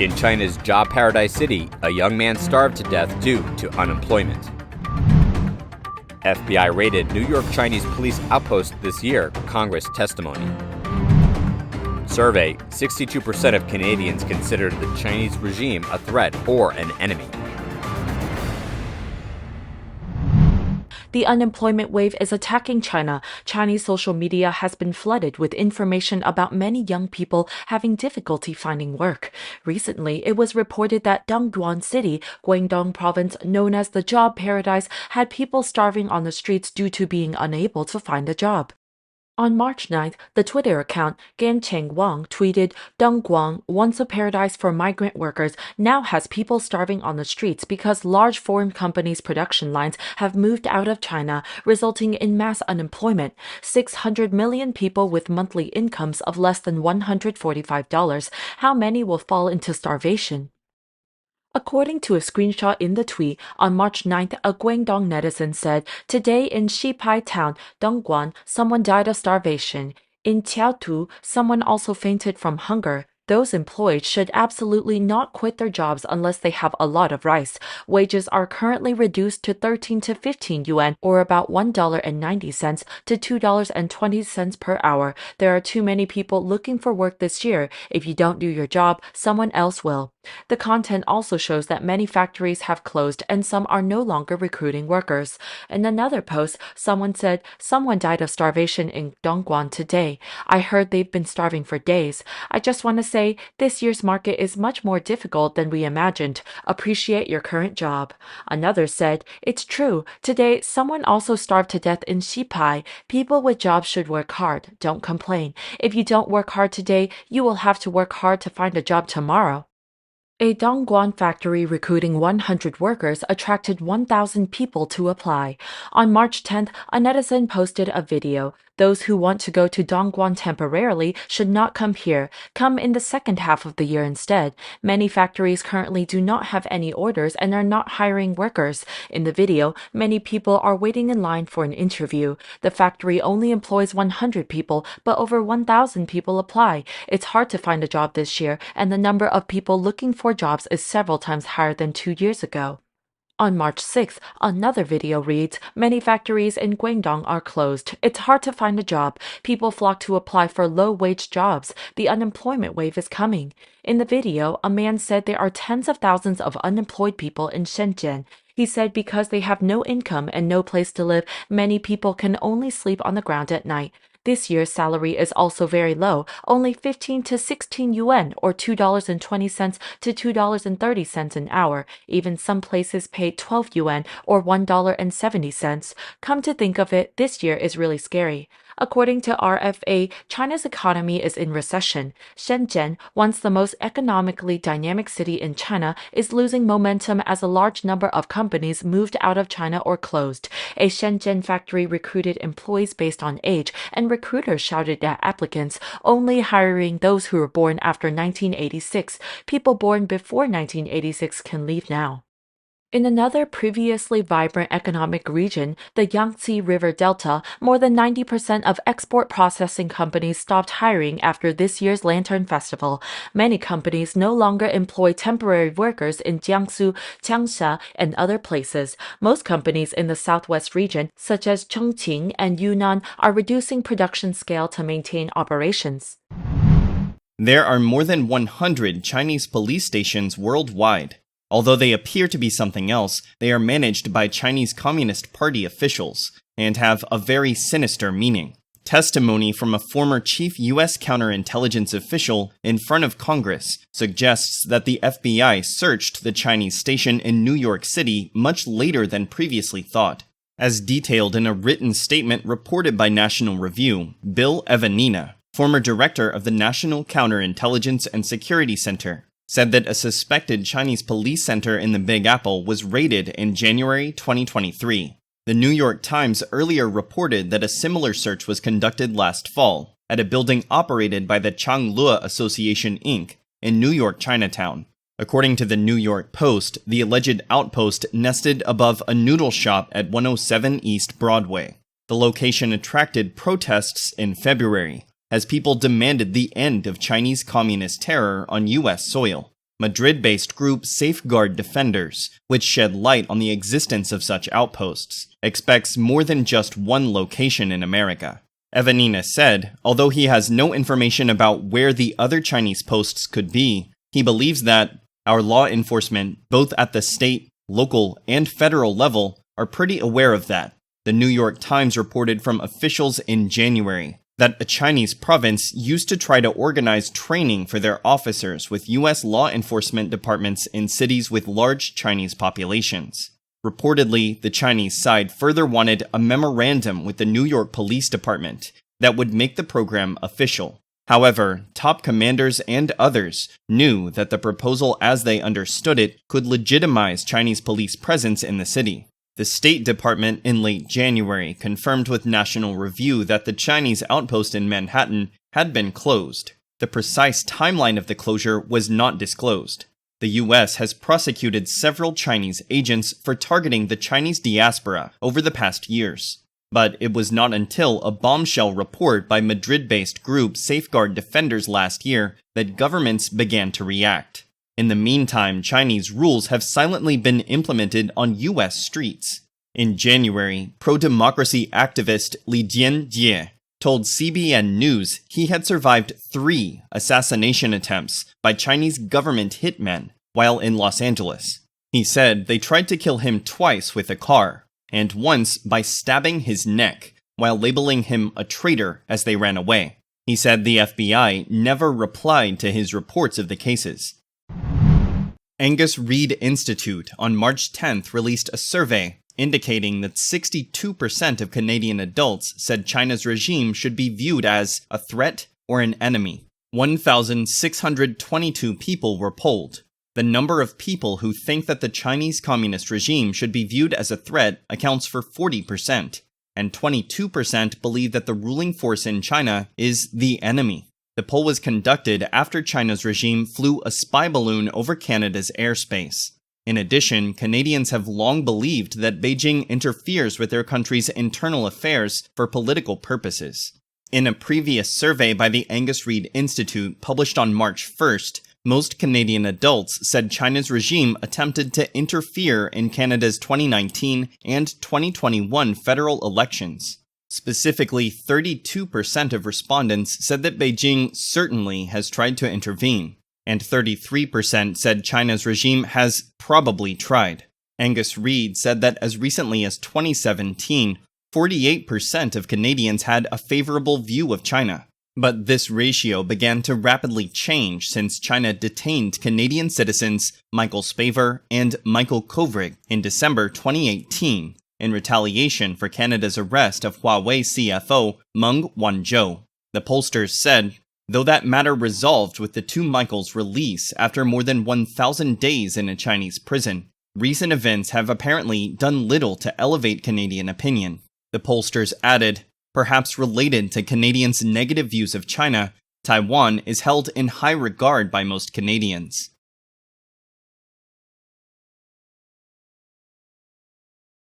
In China's job paradise city, a young man starved to death due to unemployment. FBI raided New York Chinese police outpost this year, Congress testimony. Survey: 62% of Canadians consider the Chinese regime a threat or an enemy. The unemployment wave is attacking China. Chinese social media has been flooded with information about many young people having difficulty finding work. Recently, it was reported that Dongguan City, Guangdong Province, known as the job paradise, had people starving on the streets due to being unable to find a job. On March 9th, the Twitter account Gancheng Wang tweeted, "Dongguan, once a paradise for migrant workers, now has people starving on the streets because large foreign companies' production lines have moved out of China, resulting in mass unemployment. 600 million people with monthly incomes of less than $145. How many will fall into starvation?" According to a screenshot in the tweet, on March 9th, a Guangdong netizen said, "Today in Xipai town, Dongguan, someone died of starvation. In Qiaotu, someone also fainted from hunger. Those employed should absolutely not quit their jobs unless they have a lot of rice. Wages are currently reduced to 13 to 15 yuan, or about $1.90 to $2.20 per hour. There are too many people looking for work this year. If you don't do your job, someone else will." The content also shows that many factories have closed and some are no longer recruiting workers. In another post, someone said, "Someone died of starvation in Dongguan today. I heard they've been starving for days. I just want to say this year's market is much more difficult than we imagined. Appreciate your current job." Another said, "It's true. Today, someone also starved to death in Xipai. People with jobs should work hard. Don't complain. If you don't work hard today, you will have to work hard to find a job tomorrow." A Dongguan factory recruiting 100 workers attracted 1,000 people to apply. On March 10th, a netizen posted a video. "Those who want to go to Dongguan temporarily should not come here. Come in the second half of the year instead. Many factories currently do not have any orders and are not hiring workers." In the video, many people are waiting in line for an interview. The factory only employs 100 people, but over 1,000 people apply. It's hard to find a job this year, and the number of people looking for jobs is several times higher than 2 years ago. On March 6th, another video reads, "Many factories in Guangdong are closed. It's hard to find a job. People flock to apply for low-wage jobs. The unemployment wave is coming." In the video, a man said there are tens of thousands of unemployed people in Shenzhen. He said because they have no income and no place to live, many people can only sleep on the ground at night. This year's salary is also very low, only 15 to 16 yuan, or $2.20 to $2.30 an hour. Even some places pay 12 yuan, or $1.70. Come to think of it, this year is really scary. According to RFA, China's economy is in recession. Shenzhen, once the most economically dynamic city in China, is losing momentum as a large number of companies moved out of China or closed. A Shenzhen factory recruited employees based on age, and recruiters shouted at applicants, only hiring those who were born after 1986. People born before 1986 can leave now. In another previously vibrant economic region, the Yangtze River Delta, more than 90% of export processing companies stopped hiring after this year's Lantern Festival. Many companies no longer employ temporary workers in Jiangsu, Changsha, and other places. Most companies in the southwest region, such as Chongqing and Yunnan, are reducing production scale to maintain operations. There are more than 100 Chinese police stations worldwide. Although they appear to be something else, they are managed by Chinese Communist Party officials and have a very sinister meaning. Testimony from a former chief U.S. counterintelligence official in front of Congress suggests that the FBI searched the Chinese station in New York City much later than previously thought. As detailed in a written statement reported by National Review, Bill Evanina, former director of the National Counterintelligence and Security Center, said that a suspected Chinese police center in the Big Apple was raided in January 2023. The New York Times earlier reported that a similar search was conducted last fall at a building operated by the Changle Association Inc. in New York Chinatown. According to the New York Post, the alleged outpost nested above a noodle shop at 107 East Broadway. The location attracted protests in February, as people demanded the end of Chinese communist terror on U.S. soil. Madrid-based group Safeguard Defenders, which shed light on the existence of such outposts, expects more than just one location in America. Evanina said, although he has no information about where the other Chinese posts could be, he believes that our law enforcement, both at the state, local, and federal level, are pretty aware of that. The New York Times reported from officials in January that a Chinese province used to try to organize training for their officers with U.S. law enforcement departments in cities with large Chinese populations. Reportedly, the Chinese side further wanted a memorandum with the New York Police Department that would make the program official. However, top commanders and others knew that the proposal as they understood it could legitimize Chinese police presence in the city. The State Department in late January confirmed with National Review that the Chinese outpost in Manhattan had been closed. The precise timeline of the closure was not disclosed. The US has prosecuted several Chinese agents for targeting the Chinese diaspora over the past years. But it was not until a bombshell report by Madrid-based group Safeguard Defenders last year that governments began to react. In the meantime, Chinese rules have silently been implemented on US streets. In January, pro-democracy activist Li Jianjie told CBN News he had survived 3 assassination attempts by Chinese government hitmen while in Los Angeles. He said they tried to kill him twice with a car, and once by stabbing his neck, while labeling him a traitor as they ran away. He said the FBI never replied to his reports of the cases. Angus Reid Institute on March 10th released a survey indicating that 62% of Canadian adults said China's regime should be viewed as a threat or an enemy. 1,622 people were polled. The number of people who think that the Chinese communist regime should be viewed as a threat accounts for 40%, and 22% believe that the ruling force in China is the enemy. The poll was conducted after China's regime flew a spy balloon over Canada's airspace. In addition, Canadians have long believed that Beijing interferes with their country's internal affairs for political purposes. In a previous survey by the Angus Reid Institute published on March 1st, most Canadian adults said China's regime attempted to interfere in Canada's 2019 and 2021 federal elections. Specifically, 32% of respondents said that Beijing certainly has tried to intervene, and 33% said China's regime has probably tried. Angus Reid said that as recently as 2017, 48% of Canadians had a favorable view of China. But this ratio began to rapidly change since China detained Canadian citizens Michael Spavor and Michael Kovrig in December 2018 in retaliation for Canada's arrest of Huawei CFO Meng Wanzhou. The pollsters said, though that matter resolved with the two Michaels' release after more than 1,000 days in a Chinese prison, recent events have apparently done little to elevate Canadian opinion. The pollsters added, perhaps related to Canadians' negative views of China, Taiwan is held in high regard by most Canadians.